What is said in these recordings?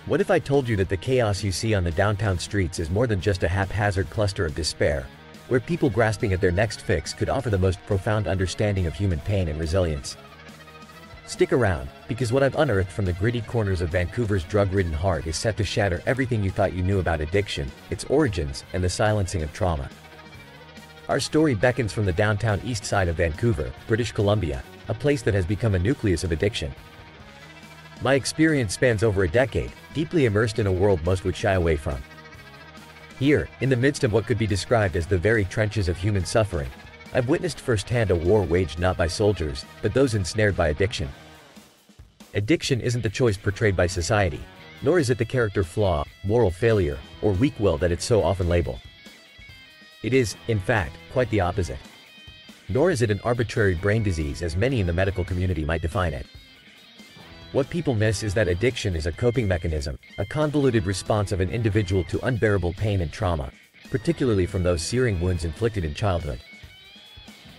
What if I told you that the chaos you see on the downtown streets is more than just a haphazard cluster of despair, where people grasping at their next fix could offer the most profound understanding of human pain and resilience? Stick around, because what I've unearthed from the gritty corners of Vancouver's drug-ridden heart is set to shatter everything you thought you knew about addiction, its origins, and the silencing of trauma. Our story beckons from the downtown east side of Vancouver, British Columbia, a place that has become a nucleus of addiction. My experience spans over a decade, deeply immersed in a world most would shy away from. Here, in the midst of what could be described as the very trenches of human suffering, I've witnessed firsthand a war waged not by soldiers, but those ensnared by addiction. Addiction isn't the choice portrayed by society, nor is it the character flaw, moral failure, or weak will that it's so often labeled. It is, in fact, quite the opposite. Nor is it an arbitrary brain disease as many in the medical community might define it. What people miss is that addiction is a coping mechanism, a convoluted response of an individual to unbearable pain and trauma, particularly from those searing wounds inflicted in childhood.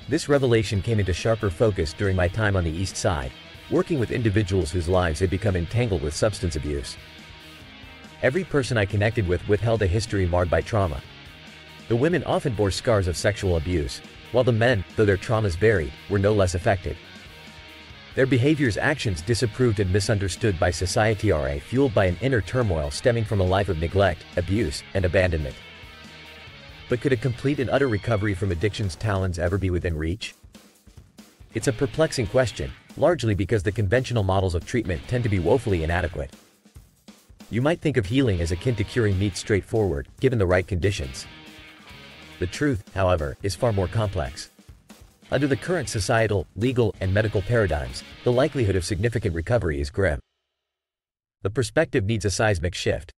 This revelation came into sharper focus during my time on the East Side, working with individuals whose lives had become entangled with substance abuse. Every person I connected with withheld a history marred by trauma. The women often bore scars of sexual abuse, while the men, though their traumas varied, were no less affected. Their behaviors, actions disapproved and misunderstood by society are fueled by an inner turmoil stemming from a life of neglect, abuse, and abandonment. But could a complete and utter recovery from addiction's talons ever be within reach? It's a perplexing question, largely because the conventional models of treatment tend to be woefully inadequate. You might think of healing as akin to curing meat straightforward, given the right conditions. The truth, however, is far more complex. Under the current societal, legal, and medical paradigms, the likelihood of significant recovery is grim. The perspective needs a seismic shift.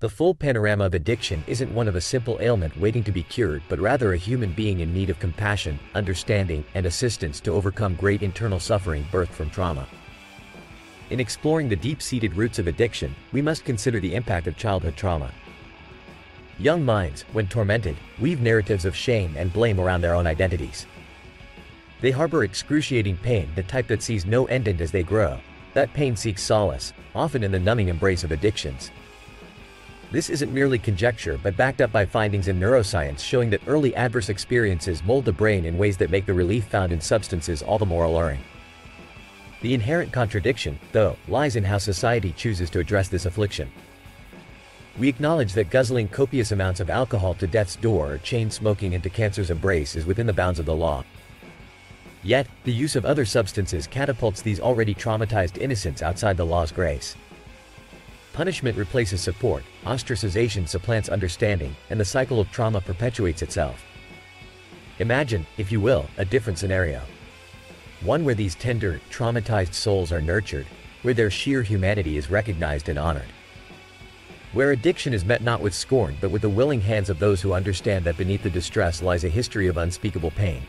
The full panorama of addiction isn't one of a simple ailment waiting to be cured, but rather a human being in need of compassion, understanding, and assistance to overcome great internal suffering birthed from trauma. In exploring the deep-seated roots of addiction, we must consider the impact of childhood trauma. Young minds, when tormented, weave narratives of shame and blame around their own identities. They harbor excruciating pain, the type that sees no end as they grow. That pain seeks solace, often in the numbing embrace of addictions. This isn't merely conjecture but backed up by findings in neuroscience showing that early adverse experiences mold the brain in ways that make the relief found in substances all the more alluring. The inherent contradiction, though, lies in how society chooses to address this affliction. We acknowledge that guzzling copious amounts of alcohol to death's door or chain smoking into cancer's embrace is within the bounds of the law. Yet, the use of other substances catapults these already traumatized innocents outside the law's grace. Punishment replaces support, ostracization supplants understanding, and the cycle of trauma perpetuates itself. Imagine, if you will, a different scenario. One where these tender, traumatized souls are nurtured, where their sheer humanity is recognized and honored. Where addiction is met not with scorn but with the willing hands of those who understand that beneath the distress lies a history of unspeakable pain.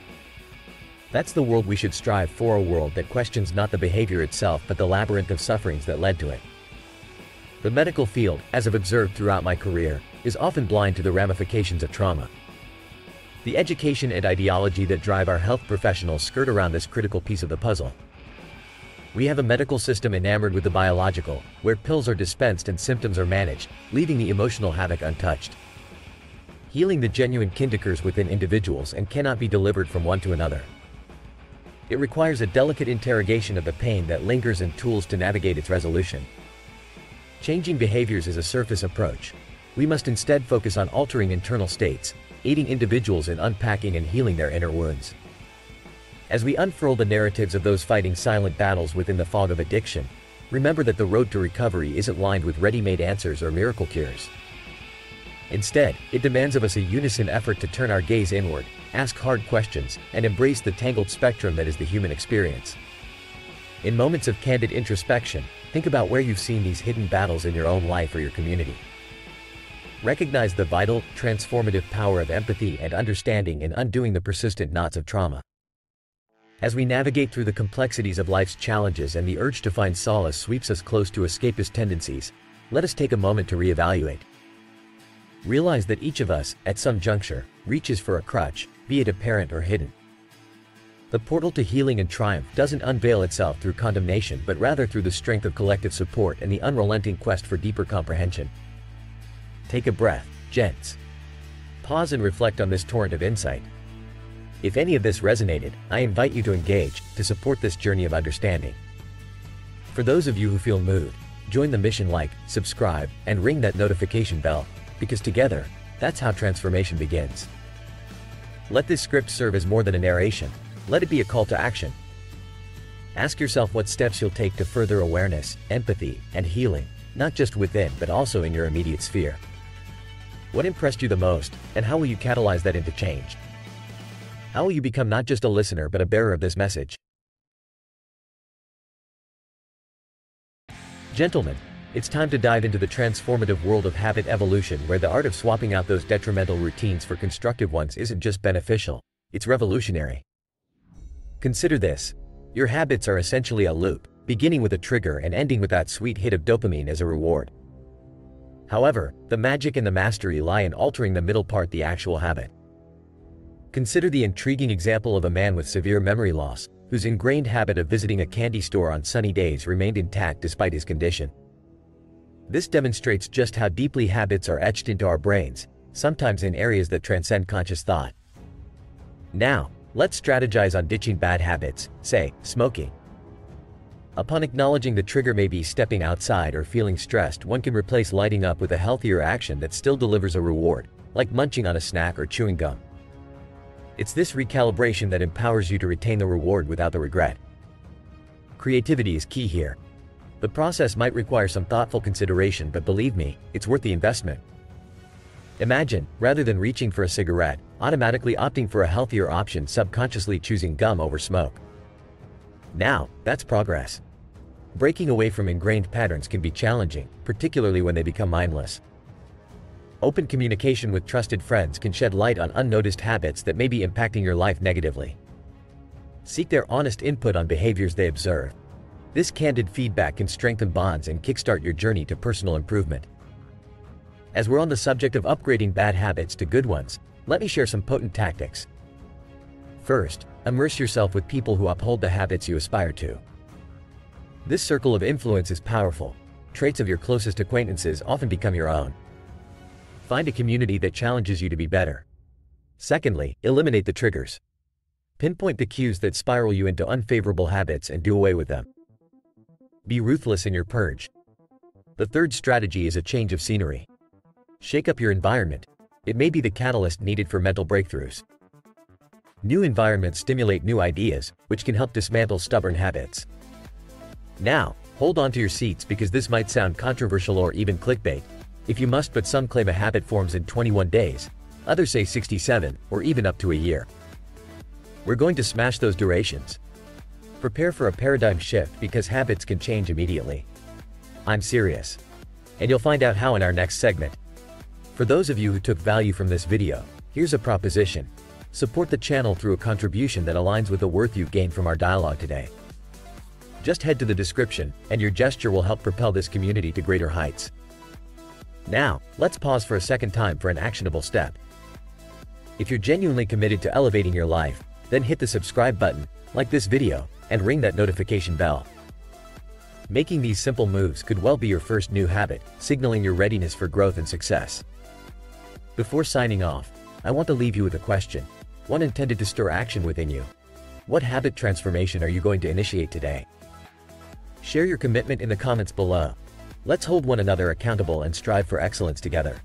That's the world we should strive for, a world that questions not the behavior itself but the labyrinth of sufferings that led to it. The medical field, as I've observed throughout my career, is often blind to the ramifications of trauma. The education and ideology that drive our health professionals skirt around this critical piece of the puzzle. We have a medical system enamored with the biological, where pills are dispensed and symptoms are managed, leaving the emotional havoc untouched. Healing the genuine occurs within individuals and cannot be delivered from one to another. It requires a delicate interrogation of the pain that lingers and tools to navigate its resolution. Changing behaviors is a surface approach. We must instead focus on altering internal states, aiding individuals in unpacking and healing their inner wounds. As we unfurl the narratives of those fighting silent battles within the fog of addiction, remember that the road to recovery isn't lined with ready-made answers or miracle cures. Instead, it demands of us a unison effort to turn our gaze inward, ask hard questions, and embrace the tangled spectrum that is the human experience. In moments of candid introspection, think about where you've seen these hidden battles in your own life or your community. Recognize the vital, transformative power of empathy and understanding in undoing the persistent knots of trauma. As we navigate through the complexities of life's challenges and the urge to find solace sweeps us close to escapist tendencies, let us take a moment to reevaluate. Realize that each of us, at some juncture, reaches for a crutch, be it apparent or hidden. The portal to healing and triumph doesn't unveil itself through condemnation but rather through the strength of collective support and the unrelenting quest for deeper comprehension. Take a breath, gents. Pause and reflect on this torrent of insight. If any of this resonated, I invite you to engage, to support this journey of understanding. For those of you who feel moved, join the mission, like, subscribe, and ring that notification bell, because together, that's how transformation begins. Let this script serve as more than a narration. Let it be a call to action. Ask yourself what steps you'll take to further awareness, empathy, and healing, not just within but also in your immediate sphere. What impressed you the most, and how will you catalyze that into change? How will you become not just a listener but a bearer of this message? Gentlemen, it's time to dive into the transformative world of habit evolution, where the art of swapping out those detrimental routines for constructive ones isn't just beneficial, it's revolutionary. Consider this. Your habits are essentially a loop, beginning with a trigger and ending with that sweet hit of dopamine as a reward. However, the magic and the mastery lie in altering the middle part, the actual habit. Consider the intriguing example of a man with severe memory loss, whose ingrained habit of visiting a candy store on sunny days remained intact despite his condition. This demonstrates just how deeply habits are etched into our brains, sometimes in areas that transcend conscious thought. Now, let's strategize on ditching bad habits, say, smoking. Upon acknowledging the trigger, maybe stepping outside or feeling stressed, one can replace lighting up with a healthier action that still delivers a reward, like munching on a snack or chewing gum. It's this recalibration that empowers you to retain the reward without the regret. Creativity is key here. The process might require some thoughtful consideration, but believe me, it's worth the investment. Imagine, rather than reaching for a cigarette, automatically opting for a healthier option, subconsciously choosing gum over smoke. Now, that's progress. Breaking away from ingrained patterns can be challenging, particularly when they become mindless. Open communication with trusted friends can shed light on unnoticed habits that may be impacting your life negatively. Seek their honest input on behaviors they observe. This candid feedback can strengthen bonds and kickstart your journey to personal improvement. As we're on the subject of upgrading bad habits to good ones, let me share some potent tactics. First, immerse yourself with people who uphold the habits you aspire to. This circle of influence is powerful. Traits of your closest acquaintances often become your own. Find a community that challenges you to be better. Secondly, eliminate the triggers. Pinpoint the cues that spiral you into unfavorable habits and do away with them. Be ruthless in your purge. The third strategy is a change of scenery. Shake up your environment. It may be the catalyst needed for mental breakthroughs. New environments stimulate new ideas, which can help dismantle stubborn habits. Now, hold on to your seats, because this might sound controversial or even clickbait. If you must, but some claim a habit forms in 21 days. Others say 67, or even up to a year. We're going to smash those durations. Prepare for a paradigm shift, because habits can change immediately. I'm serious. And you'll find out how in our next segment. For those of you who took value from this video, here's a proposition. Support the channel through a contribution that aligns with the worth you've gained from our dialogue today. Just head to the description, and your gesture will help propel this community to greater heights. Now, let's pause for a second time for an actionable step. If you're genuinely committed to elevating your life, then hit the subscribe button, like this video, and ring that notification bell. Making these simple moves could well be your first new habit, signaling your readiness for growth and success. Before signing off, I want to leave you with a question, one intended to stir action within you. What habit transformation are you going to initiate today? Share your commitment in the comments below. Let's hold one another accountable and strive for excellence together.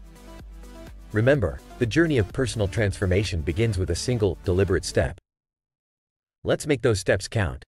Remember, the journey of personal transformation begins with a single, deliberate step. Let's make those steps count.